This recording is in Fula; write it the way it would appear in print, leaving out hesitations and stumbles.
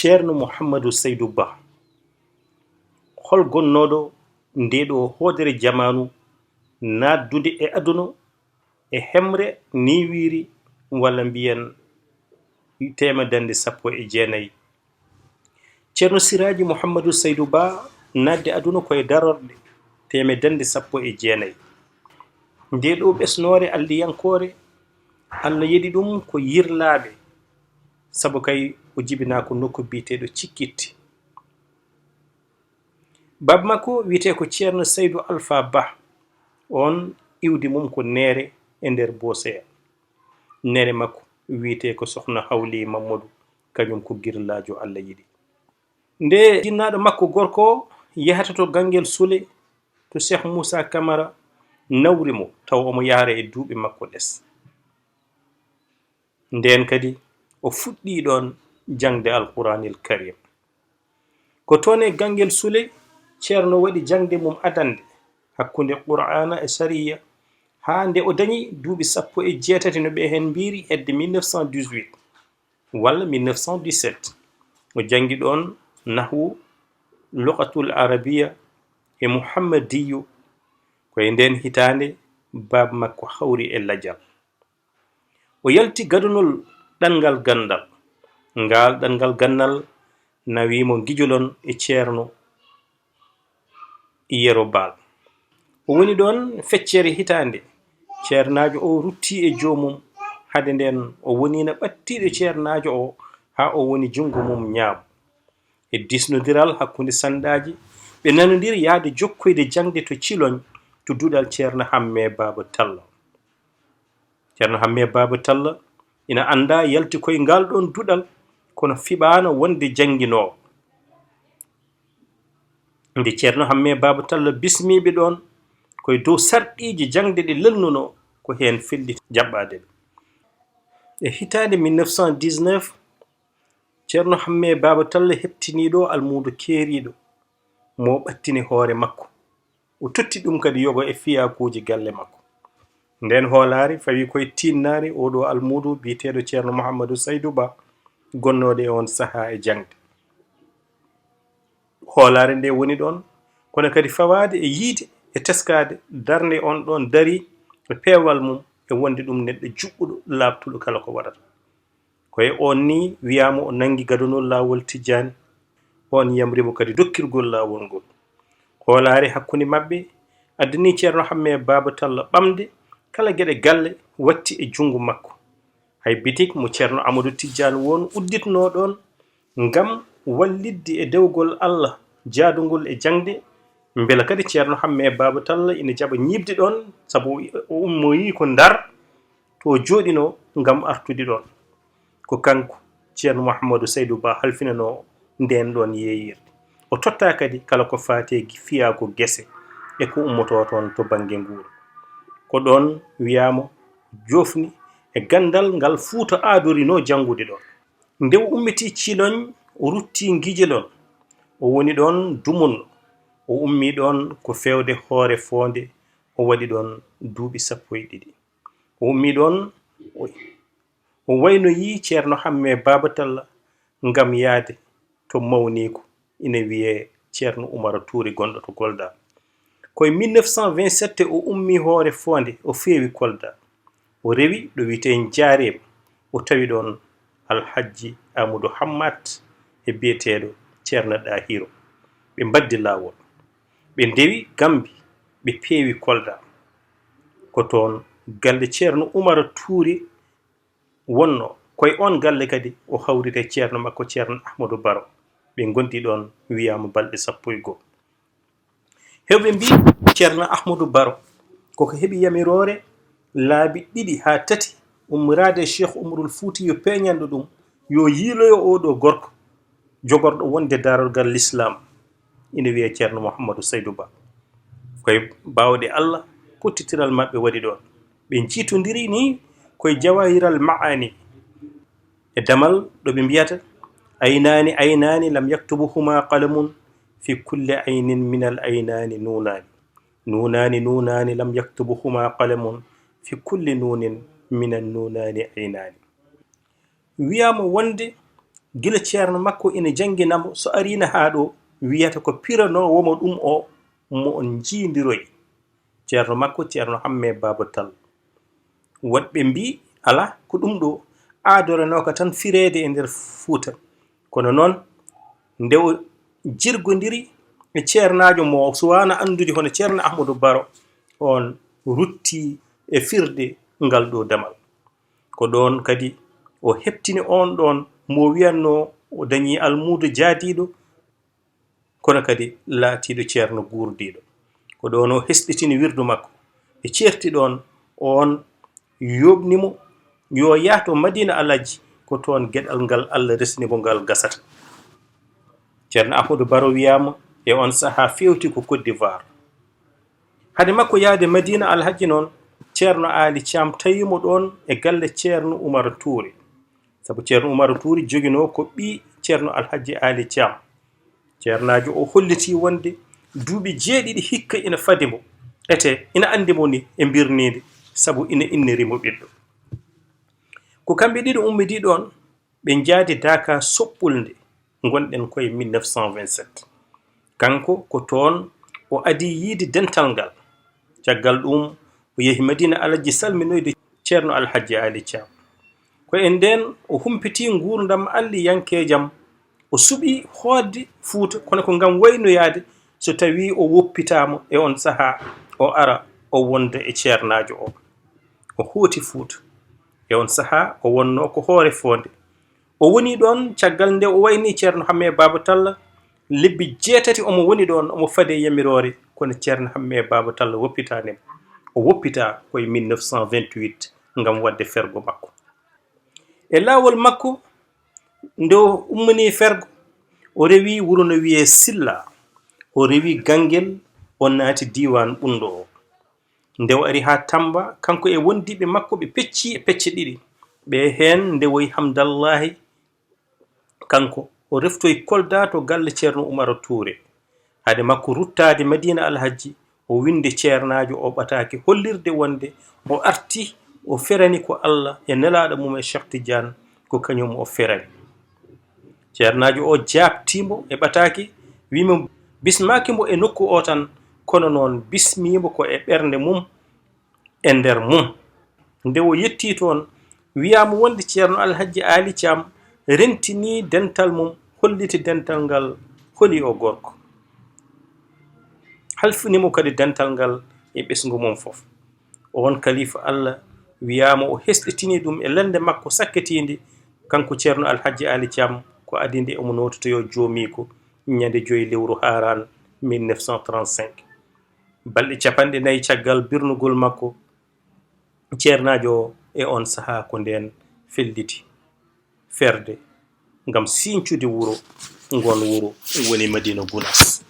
ceerno mouhammadou saydou ba hol gonnoɗo ndeɗo hoodere jamanu naddude e aduna e hemre niwiri walla mbiyen temedande sappo e jeenayyi. ceerno siraji mouhammadou saydou ba nadde aduna koye darorde temedande sappo e jeenayyi. ndeɗo ɓesnore alliyankore Allah yiɗi ɗum ko yirlaɓe saabu kay o jibina ko nokku biteɗo cikkitti. baba makko wiyete ko ceerno saydou alpha ba, on iwdi mum ko Néré e nder Boseya. nere makko wiyete ko sohna Hawli Mamadou, kañum ko girlajo Allah yiɗi. nde jinnaɗo makko gorko yahata to Ganguel Soule to Cheikh Moussa Camara nawri mo taw omo yahara e duuɓi makko ɗes. nden kadi o fuɗɗi ɗon jangde alquranil karim. ko toon e Ganguel Soule ceerno waɗi jangde mum adande hakkunde qur'ana e sariya ha nde o dañi duuɓi sappo e jeetati no ɓe hen mbiri hedde 1918 walla 1917. o jangi ɗon nahwu, lugatul arabiya e muhammadiyu. koye nden hitande baba makko hawri e ladial. o yalti gadunol ɗangal gandal. ngal ɗangal gandal nawimo gijolon e ceerno Yero Bal. o woni ɗon feccere hitande ceernajo o rutti e jomum hade nden o wonino ɓattiɗo ceernajo o ha o woni jungo mum ñaamo. e disnodiral hakkunde sanɗaji ɓe nanodiri yaade jokkoyde jangde to Ciloñ to duɗal ceerno Hamme Baba Talla. ceerno Hamme Baba Talla ina anda yalti koye ngal ɗon duɗal kono fiɓano wonde jangguinowo. nde ceerno Hamme Baba Talla bismiɓe ɗon koye dow sarɗiji jangde ɗe lelnuno ko hen felli jaɓɓade ɓe. e hitande 1919 ceerno Hamme Baba Talla heɓtiniɗo almudo keeriɗo mo ɓattini hoore makko. o totti ɗum kadi yogo e fiyakuji galle makko. nden hoolare fawi koye tinnare oɗo almudo biteɗo ceerno Mouhammadou Saydou Ba gonnoɗo e on saaha e jangde. hoolare nde woni ɗon kono kadi fawade e yiide e teskade darde on ɗon dari e peewal mum e wonde ɗum neɗɗo juɓɓuɗo labtuɗo kala ko waɗata. koye on ni wiyama o nangi gadunol lawol Tijjani. on yamrimo kadi dokkirgol lawol ngol. hoolare hakkunde mabɓe addani ceerno Hamme Baba Talla ɓamde kala gueɗe galle watti e jungo makko. hay bitik mo ceerno Amadou Tidiane won udditno ɗon ngam wallidde e dewgol Allah jaadugol e jangde. beela kadi ceerno Hamme Baba Talla ina jaɓa ñibde ɗon saabu o ummoyi ko Ndar to joɗino ngam artude ɗon. ko kanko ceerno Mouhammadou Saydou Ba halfinano nden ɗon yeeyirde. o totta kadi kala ko fate fiya ko guese e ko ummoto toon to banggue nguuro. ko ɗon wiyama jofni e gandal ngal Fuuta adorino jangude ɗon. nde o ummiti Ciloñ o rutti Guijelon. o woni ɗon dumunno. o ummi ɗon ko fewde hoore fonde. o waɗi ɗon duuɓi 12. o ummi ɗon o waynoyi ceerno Hamme Baba Talla ngam yaade to mawniko ina wiye ceerno Oumar Touré gonɗo to Kolda. koye 1927 o ummi hoore fonde o feewi Kolda. o rewi ɗo wiyete Jaarema. o tawi ɗon Alhaji Amadou Hammat e biyeteɗo ceerno Dahiro. ɓe mbaddi lawol. ɓe ndewi Gambi ɓe peewi Kolda. ko toon galle ceerno Oumar Touré wonno. koye on galle kadi o hawrite ceerno makko ceerno Ahmadou Baro. ɓe gondi ɗon wiyama balɗe 11. hewɓe mbi ceerno Ahmadou Baro koko heeɓi yamirore laabi 2 ha 3 ummorade Cheikh Oumarul Fouti yo peñanɗo ɗum yo yiiloyo oɗo gorko jogorɗo wonde darorgal l'islam. ina wiye ceerno Mouhammadou Saydou Ba. koye bawɗe Allah kottitiral mabɓe waɗi ɗon. ɓe jiitodiri ni koye Jawahiral Maani e damal ɗo ɓe mbiyata aynani aynani lam yaktubuhuma qalamun fi kulli aynin min al aynani nunani. nunani nunani lam yaktubuhuma qalamun fi kulli nunin min an nunani aynani. wiyama wonde gila ceerno makko ina janginamo so arina haa ɗo wiyata ko piranowomo ɗum o mo on jiindiroy ceerno makko ceerno Hamme Baba Tall. Woɗɓe mbi ala ko ɗum ɗo aadoranoka tan fireede e nder Fuuta, kono noon nde o jirgodiri e ceernajo mo suwana andude hono ceerno Ahmadou Baro on rutti e firde ngal ɗo damal. Ko ɗon kadi o heɓtini on ɗon mo wiyanno o dañi almudo jaadiɗo kono kadi laatiɗo ceerno guurdiɗo. Ko ɗon o hesɗitini wirdu makko e ceerti ɗon on yoɓnimo yo yahto Madina Alaji ko toon geɗal ngal Allah resnimo ngal gasata. Ceerno Ahmadou Baro wiyama e on saha fewti ko Côte d'Ivoire. Hade makko yaade Madina Alhaji noon ceerno Ali Thiam tawimo ɗon e galle ceerno Oumar Touré, sabu ceerno Oumar Touré jogino ko ɓi ceerno Alhaji Ali Thiam. Ceernajo o holliti wonde duuɓi 7 hikka ina fadimo ete ina andimo ni e birnide sabu ina innirimo ɓiɗɗo. Ko kamɓe ɗiɗo ummidi ɗon ɓe jaadi Dakar soɓɓulnde gonɗen koye 1927. Kanko ko toon o adi yiide dental ngal. Caggal ɗum o yehi Madina Alaji salminoyde ceerno Alhaji Ali Thiam. Ko en nden o humpiti gurdam alli yankejam o suɓi hoodde Fuuta kono ko ngam waynoyade so tawi o woppitama e on saha o ara o wonda e ceernajo o. O hooti Fuuta e on saha o wonno ko hoore fonde. O woni ɗon caggal nde o wayni ceerno Hamme Baba Tall lebbi 8 omo woni ɗon omo fade yamirore kono ceerno Hamme Baba Tall woppitanimo. O woppita koye 1928 ngam wadde fergo makko. E laawol makko nde o ummini fergo o rewi wuro no wiye Silla, o rewi Gangel, o naati diwan ɓundo o. Nde o ari ha Tamba kanko e wondiɓe makko ɓe pecci e pecce ɗiɗi. Ɓe hen ndewoyi Hamdallahi kanko o reftoyi Kolda to galle ceerno Oumar Touré. Hade makko ruttade Madina Alhaji o winde ceernajo o ɓataki hollirde wonde o arti o ferani ko Allah e nelaɗo mum e Cheikh Tidiane ko kañum o ferani. Ceernajo o jabtimo e ɓataki wimo bismakimo e nokku o tan kono noon bismimo ko e ɓernde mum e nder mum. Nde o yetti toon wiyama wonde ceerno Alhaji Ali Thiam rentini dental mum holliti dental ngal holi o gorko. Halfinimo kadi dental ngal e ɓesgu mum fof. On kalifa Allah wiyama o hesɗitini ɗum e lende makko sakketinde kanko ceerno Alhaji Ali Thiam ko adinde omo nototoyo joomiko ñande 5 lewru Haran 1935. Balɗe 4 caggal birnugol makko ceernajo e on saha ko nden felliti ferde ngam sincude wuro ngon wuro woni Madina Gounass.